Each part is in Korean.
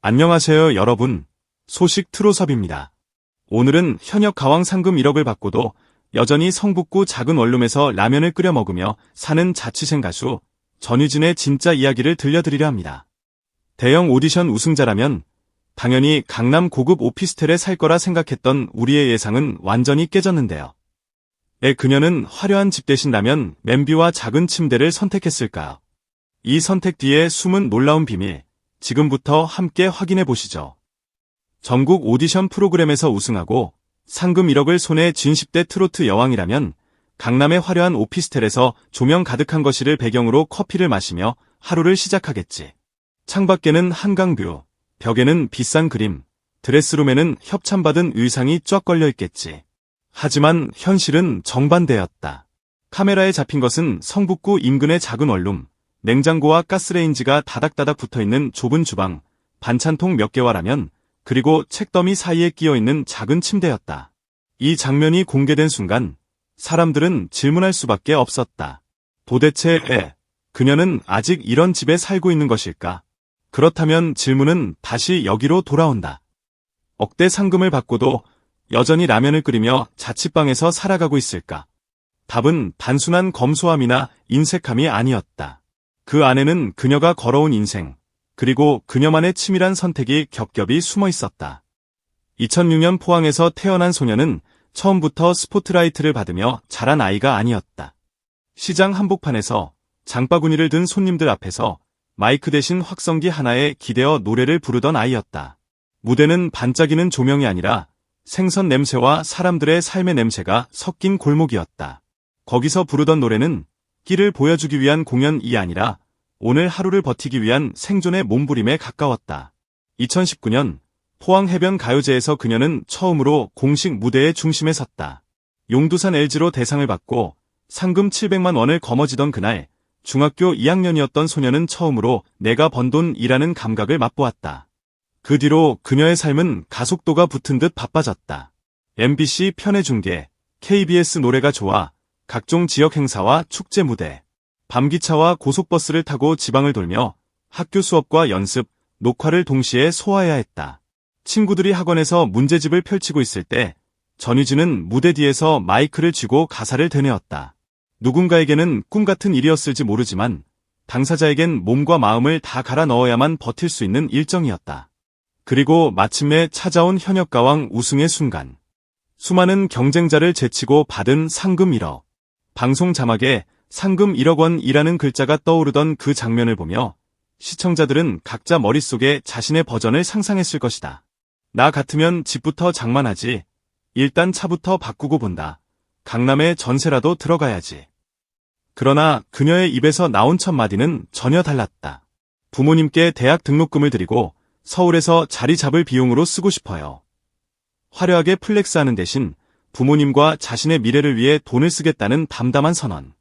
안녕하세요 여러분. 소식 트로섭입니다. 오늘은 현역 가왕 상금 1억을 받고도 여전히 성북구 작은 원룸에서 라면을 끓여 먹으며 사는 자취생 가수 전유진의 진짜 이야기를 들려드리려 합니다. 대형 오디션 우승자라면 당연히 강남 고급 오피스텔에 살 거라 생각했던 우리의 예상은 완전히 깨졌는데요. 왜 그녀는 화려한 집 대신 라면, 맨뷰와 작은 침대를 선택했을까요? 이 선택 뒤에 숨은 놀라운 비밀, 지금부터 함께 확인해 보시죠. 전국 오디션 프로그램에서 우승하고 상금 1억을 손에 쥔 10대 트로트 여왕이라면 강남의 화려한 오피스텔에서 조명 가득한 거실을 배경으로 커피를 마시며 하루를 시작하겠지. 창밖에는 한강뷰, 벽에는 비싼 그림, 드레스룸에는 협찬받은 의상이 쫙 걸려 있겠지. 하지만 현실은 정반대였다. 카메라에 잡힌 것은 성북구 인근의 작은 원룸, 냉장고와 가스레인지가 다닥다닥 붙어있는 좁은 주방, 반찬통 몇 개와 라면, 그리고 책더미 사이에 끼어있는 작은 침대였다. 이 장면이 공개된 순간 사람들은 질문할 수밖에 없었다. 도대체 왜 그녀는 아직 이런 집에 살고 있는 것일까? 그렇다면 질문은 다시 여기로 돌아온다. 억대 상금을 받고도 여전히 라면을 끓이며 자취방에서 살아가고 있을까? 답은 단순한 검소함이나 인색함이 아니었다. 그 안에는 그녀가 걸어온 인생, 그리고 그녀만의 치밀한 선택이 겹겹이 숨어 있었다. 2006년 포항에서 태어난 소녀는 처음부터 스포트라이트를 받으며 자란 아이가 아니었다. 시장 한복판에서 장바구니를 든 손님들 앞에서 마이크 대신 확성기 하나에 기대어 노래를 부르던 아이였다. 무대는 반짝이는 조명이 아니라 생선 냄새와 사람들의 삶의 냄새가 섞인 골목이었다. 거기서 부르던 노래는 끼를 보여주기 위한 공연이 아니라 오늘 하루를 버티기 위한 생존의 몸부림에 가까웠다. 2019년 포항 해변 가요제에서 그녀는 처음으로 공식 무대의 중심에 섰다. 용두산 LG로 대상을 받고 상금 700만 원을 거머쥐던 그날 중학교 2학년이었던 소녀는 처음으로 내가 번 돈이라는 감각을 맛보았다. 그 뒤로 그녀의 삶은 가속도가 붙은 듯 바빠졌다. MBC 편의 중계, KBS 노래가 좋아, 각종 지역 행사와 축제 무대, 밤기차와 고속버스를 타고 지방을 돌며 학교 수업과 연습, 녹화를 동시에 소화해야 했다. 친구들이 학원에서 문제집을 펼치고 있을 때 전유진은 무대 뒤에서 마이크를 쥐고 가사를 되뇌었다. 누군가에게는 꿈같은 일이었을지 모르지만 당사자에겐 몸과 마음을 다 갈아 넣어야만 버틸 수 있는 일정이었다. 그리고 마침내 찾아온 현역가왕 우승의 순간. 수많은 경쟁자를 제치고 받은 상금 1억. 방송 자막에 상금 1억 원이라는 글자가 떠오르던 그 장면을 보며 시청자들은 각자 머릿속에 자신의 버전을 상상했을 것이다. 나 같으면 집부터 장만하지. 일단 차부터 바꾸고 본다. 강남에 전세라도 들어가야지. 그러나 그녀의 입에서 나온 첫 마디는 전혀 달랐다. 부모님께 대학 등록금을 드리고 서울에서 자리 잡을 비용으로 쓰고 싶어요. 화려하게 플렉스하는 대신 부모님과 자신의 미래를 위해 돈을 쓰겠다는 담담한 선언.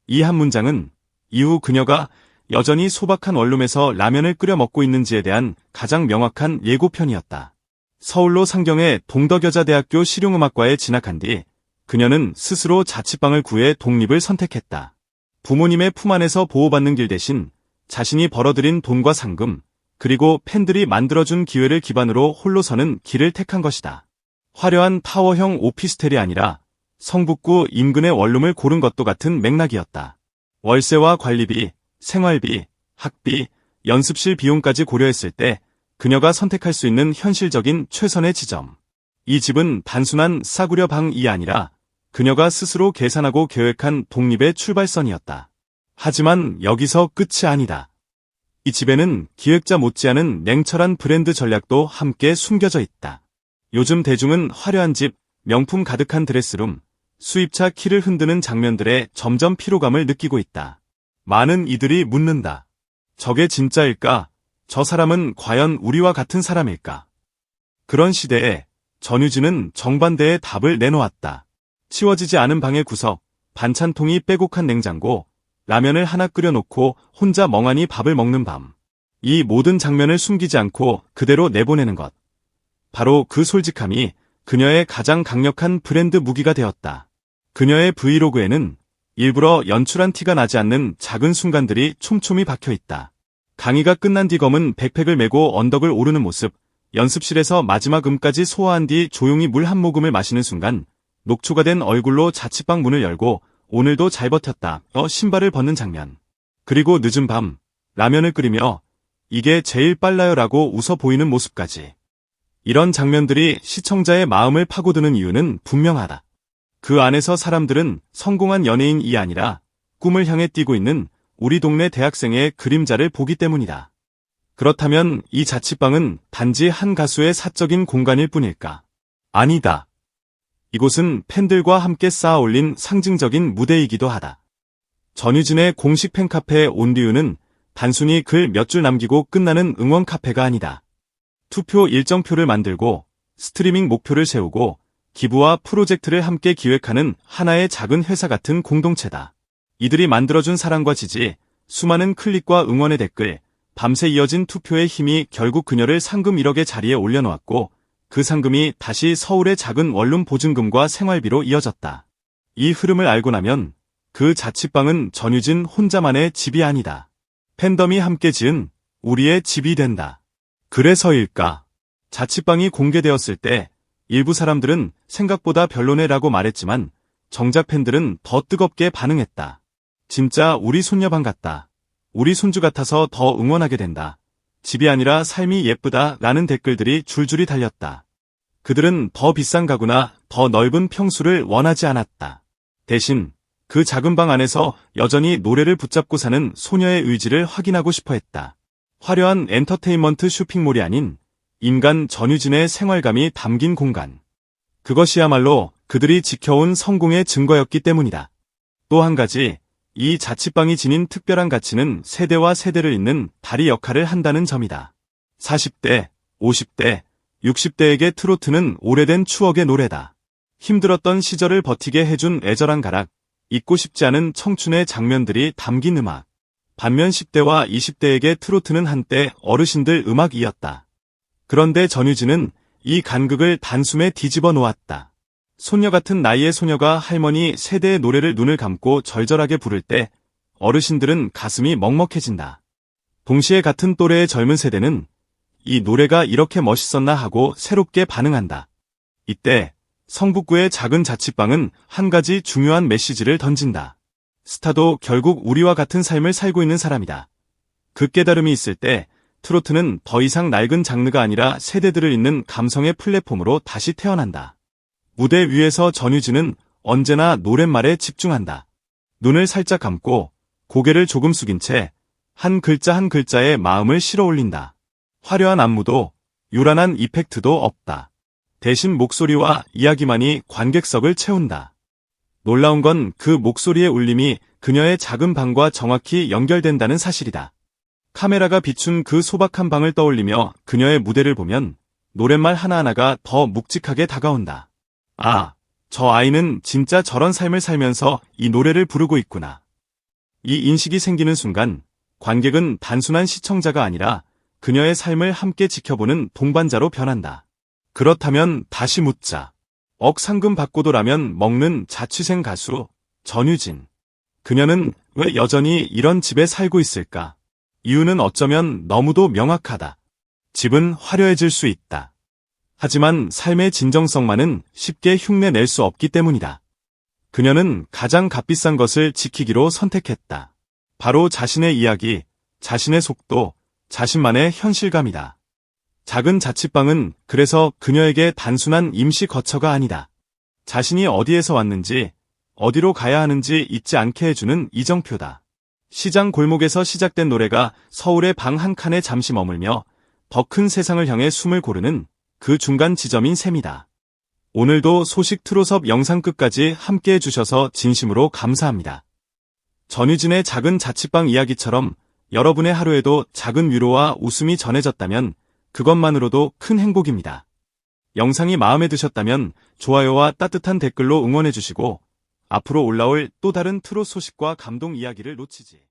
이 한 문장은 이후 그녀가 여전히 소박한 원룸에서 라면을 끓여 먹고 있는지에 대한 가장 명확한 예고편이었다. 서울로 상경해 동덕여자대학교 실용음악과에 진학한 뒤 그녀는 스스로 자취방을 구해 독립을 선택했다. 부모님의 품 안에서 보호받는 길 대신 자신이 벌어들인 돈과 상금, 그리고 팬들이 만들어준 기회를 기반으로 홀로 서는 길을 택한 것이다. 화려한 타워형 오피스텔이 아니라 성북구 인근의 원룸을 고른 것도 같은 맥락이었다. 월세와 관리비, 생활비, 학비, 연습실 비용까지 고려했을 때 그녀가 선택할 수 있는 현실적인 최선의 지점. 이 집은 단순한 싸구려 방이 아니라 그녀가 스스로 계산하고 계획한 독립의 출발선이었다. 하지만 여기서 끝이 아니다. 이 집에는 기획자 못지않은 냉철한 브랜드 전략도 함께 숨겨져 있다. 요즘 대중은 화려한 집, 명품 가득한 드레스룸, 수입차 키를 흔드는 장면들에 점점 피로감을 느끼고 있다. 많은 이들이 묻는다. 저게 진짜일까? 저 사람은 과연 우리와 같은 사람일까? 그런 시대에 전유진은 정반대의 답을 내놓았다. 치워지지 않은 방의 구석, 반찬통이 빼곡한 냉장고, 라면을 하나 끓여놓고 혼자 멍하니 밥을 먹는 밤. 이 모든 장면을 숨기지 않고 그대로 내보내는 것. 바로 그 솔직함이 그녀의 가장 강력한 브랜드 무기가 되었다. 그녀의 브이로그에는 일부러 연출한 티가 나지 않는 작은 순간들이 촘촘히 박혀 있다. 강의가 끝난 뒤 검은 백팩을 메고 언덕을 오르는 모습, 연습실에서 마지막 음까지 소화한 뒤 조용히 물 한 모금을 마시는 순간 녹초가 된 얼굴로 자취방 문을 열고 오늘도 잘 버텼다. 신발을 벗는 장면. 그리고 늦은 밤 라면을 끓이며 이게 제일 빨라요라고 웃어 보이는 모습까지. 이런 장면들이 시청자의 마음을 파고드는 이유는 분명하다. 그 안에서 사람들은 성공한 연예인이 아니라 꿈을 향해 뛰고 있는 우리 동네 대학생의 그림자를 보기 때문이다. 그렇다면 이 자취방은 단지 한 가수의 사적인 공간일 뿐일까? 아니다. 이곳은 팬들과 함께 쌓아 올린 상징적인 무대이기도 하다. 전유진의 공식 팬카페 온리유는 단순히 글 몇 줄 남기고 끝나는 응원 카페가 아니다. 투표 일정표를 만들고 스트리밍 목표를 세우고 기부와 프로젝트를 함께 기획하는 하나의 작은 회사 같은 공동체다. 이들이 만들어준 사랑과 지지, 수많은 클릭과 응원의 댓글, 밤새 이어진 투표의 힘이 결국 그녀를 상금 1억의 자리에 올려놓았고 그 상금이 다시 서울의 작은 원룸 보증금과 생활비로 이어졌다. 이 흐름을 알고 나면 그 자취방은 전유진 혼자만의 집이 아니다. 팬덤이 함께 지은 우리의 집이 된다. 그래서일까? 자취방이 공개되었을 때 일부 사람들은 생각보다 별로네라고 말했지만 정작 팬들은 더 뜨겁게 반응했다. 진짜 우리 손녀방 같다. 우리 손주 같아서 더 응원하게 된다. 집이 아니라 삶이 예쁘다 라는 댓글들이 줄줄이 달렸다. 그들은 더 비싼 가구나 더 넓은 평수를 원하지 않았다. 대신 그 작은 방 안에서 여전히 노래를 붙잡고 사는 소녀의 의지를 확인하고 싶어 했다. 화려한 엔터테인먼트 쇼핑몰이 아닌 인간 전유진의 생활감이 담긴 공간. 그것이야말로 그들이 지켜온 성공의 증거였기 때문이다. 또 한 가지, 이 자취방이 지닌 특별한 가치는 세대와 세대를 잇는 다리 역할을 한다는 점이다. 40대, 50대, 60대에게 트로트는 오래된 추억의 노래다. 힘들었던 시절을 버티게 해준 애절한 가락, 잊고 싶지 않은 청춘의 장면들이 담긴 음악. 반면 10대와 20대에게 트로트는 한때 어르신들 음악이었다. 그런데 전유진은 이 간극을 단숨에 뒤집어 놓았다. 손녀 같은 나이의 소녀가 할머니 세대의 노래를 눈을 감고 절절하게 부를 때 어르신들은 가슴이 먹먹해진다. 동시에 같은 또래의 젊은 세대는 이 노래가 이렇게 멋있었나 하고 새롭게 반응한다. 이때 성북구의 작은 자취방은 한 가지 중요한 메시지를 던진다. 스타도 결국 우리와 같은 삶을 살고 있는 사람이다. 그 깨달음이 있을 때 트로트는 더 이상 낡은 장르가 아니라 세대들을 잇는 감성의 플랫폼으로 다시 태어난다. 무대 위에서 전유진은 언제나 노랫말에 집중한다. 눈을 살짝 감고 고개를 조금 숙인 채 한 글자 한 글자에 마음을 실어 올린다. 화려한 안무도 요란한 이펙트도 없다. 대신 목소리와 이야기만이 관객석을 채운다. 놀라운 건 그 목소리의 울림이 그녀의 작은 방과 정확히 연결된다는 사실이다. 카메라가 비춘 그 소박한 방을 떠올리며 그녀의 무대를 보면 노랫말 하나하나가 더 묵직하게 다가온다. 아, 저 아이는 진짜 저런 삶을 살면서 이 노래를 부르고 있구나. 이 인식이 생기는 순간 관객은 단순한 시청자가 아니라 그녀의 삶을 함께 지켜보는 동반자로 변한다. 그렇다면 다시 묻자. 억 상금 받고도 라면 먹는 자취생 가수 전유진. 그녀는 왜 여전히 이런 집에 살고 있을까? 이유는 어쩌면 너무도 명확하다. 집은 화려해질 수 있다. 하지만 삶의 진정성만은 쉽게 흉내낼 수 없기 때문이다. 그녀는 가장 값비싼 것을 지키기로 선택했다. 바로 자신의 이야기, 자신의 속도, 자신만의 현실감이다. 작은 자취방은 그래서 그녀에게 단순한 임시 거처가 아니다. 자신이 어디에서 왔는지, 어디로 가야 하는지 잊지 않게 해주는 이정표다. 시장 골목에서 시작된 노래가 서울의 방 한 칸에 잠시 머물며 더 큰 세상을 향해 숨을 고르는 그 중간 지점인 셈이다. 오늘도 소식 트롯업 영상 끝까지 함께 해주셔서 진심으로 감사합니다. 전유진의 작은 자취방 이야기처럼 여러분의 하루에도 작은 위로와 웃음이 전해졌다면 그것만으로도 큰 행복입니다. 영상이 마음에 드셨다면 좋아요와 따뜻한 댓글로 응원해주시고 앞으로 올라올 또 다른 트롯 소식과 감동 이야기를 놓치지